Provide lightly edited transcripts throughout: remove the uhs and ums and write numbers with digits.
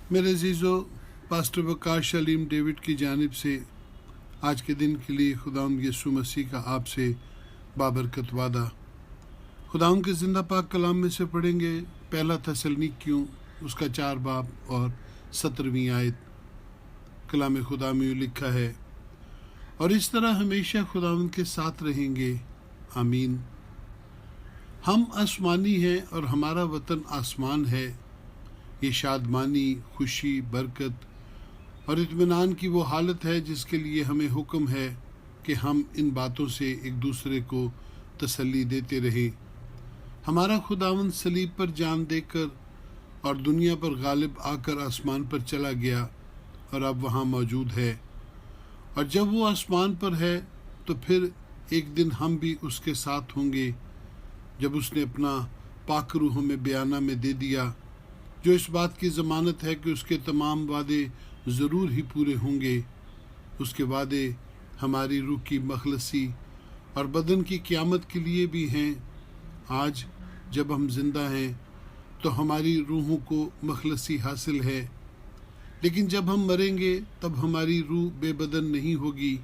मेरे अजीज़ो, pastor Waqas Aleem David की जानिब से आज के दिन के लिए खुदावंद यीशु मसीह का आपसे बाबरकत वादा। खुदावंद के ज़िंदा पाक कलाम में से पढ़ेंगे पहला थस्सलुनीकियों उसका 4 बाब और 17वीं आयत। कलाम खुदा में लिखा है, और इस तरह हमेशा खुदावंद के साथ रहेंगे, आमीन। हम आसमानी हैं और हमारा वतन आसमान है। ये शादमानी, खुशी, बरकत और इत्मीनान की वो हालत है जिसके लिए हमें हुक्म है कि हम इन बातों से एक दूसरे को तसल्ली देते रहें। हमारा खुदावंद सलीब पर जान देकर और दुनिया पर गालिब आकर आसमान पर चला गया और अब वहाँ मौजूद है, और जब वो आसमान पर है तो फिर एक दिन हम भी उसके साथ होंगे, जब उसने अपना पाक रूह में बयाना में दे दिया, जो इस बात की ज़मानत है कि उसके तमाम वादे ज़रूर ही पूरे होंगे। उसके वादे हमारी रूह की मखलसी और बदन की क़यामत के लिए भी हैं। आज जब हम ज़िंदा हैं तो हमारी रूहों को मखलसी हासिल है, लेकिन जब हम मरेंगे तब हमारी रूह बेबदन नहीं होगी,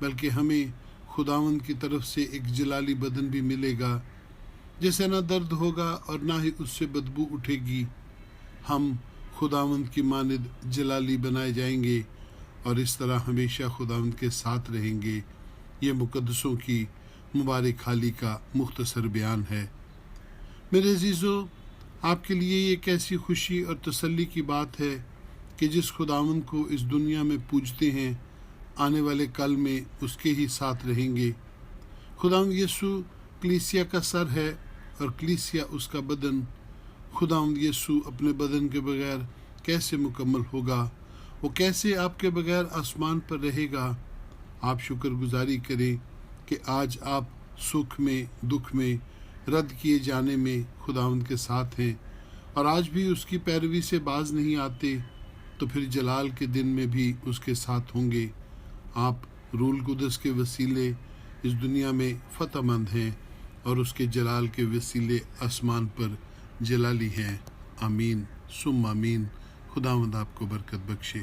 बल्कि हमें खुदावंद की तरफ से एक जलाली बदन भी मिलेगा, जिसे ना दर्द होगा और ना ही उससे बदबू उठेगी। हम खुदावंद की मानिद जलाली बनाए जाएंगे और इस तरह हमेशा खुदावंद के साथ रहेंगे। ये मुकद्दसों की मुबारक हाली का मुख्तसर बयान है। मेरे अजीज़ों, आपके लिए ये कैसी खुशी और तसल्ली की बात है कि जिस खुदावंद को इस दुनिया में पूजते हैं, आने वाले कल में उसके ही साथ रहेंगे। खुदावंद यीशु कलीसिया का सर है और कलीसिया उसका बदन। खुदावंद यीशु अपने बदन के बगैर कैसे मुकम्मल होगा? वो कैसे आपके बगैर आसमान पर रहेगा? आप शुक्रगुजारी करें कि आज आप सुख में, दुख में, रद्द किए जाने में खुदावंद के साथ हैं, और आज भी उसकी पैरवी से बाज नहीं आते, तो फिर जलाल के दिन में भी उसके साथ होंगे। आप रूल कुदस के वसीले इस दुनिया में फ़तहमंद हैं और उसके जलाल के वसीले आसमान पर जलाली हैं। आमीन सुम आमीन। खुदावंद आपको बरकत बख्शे।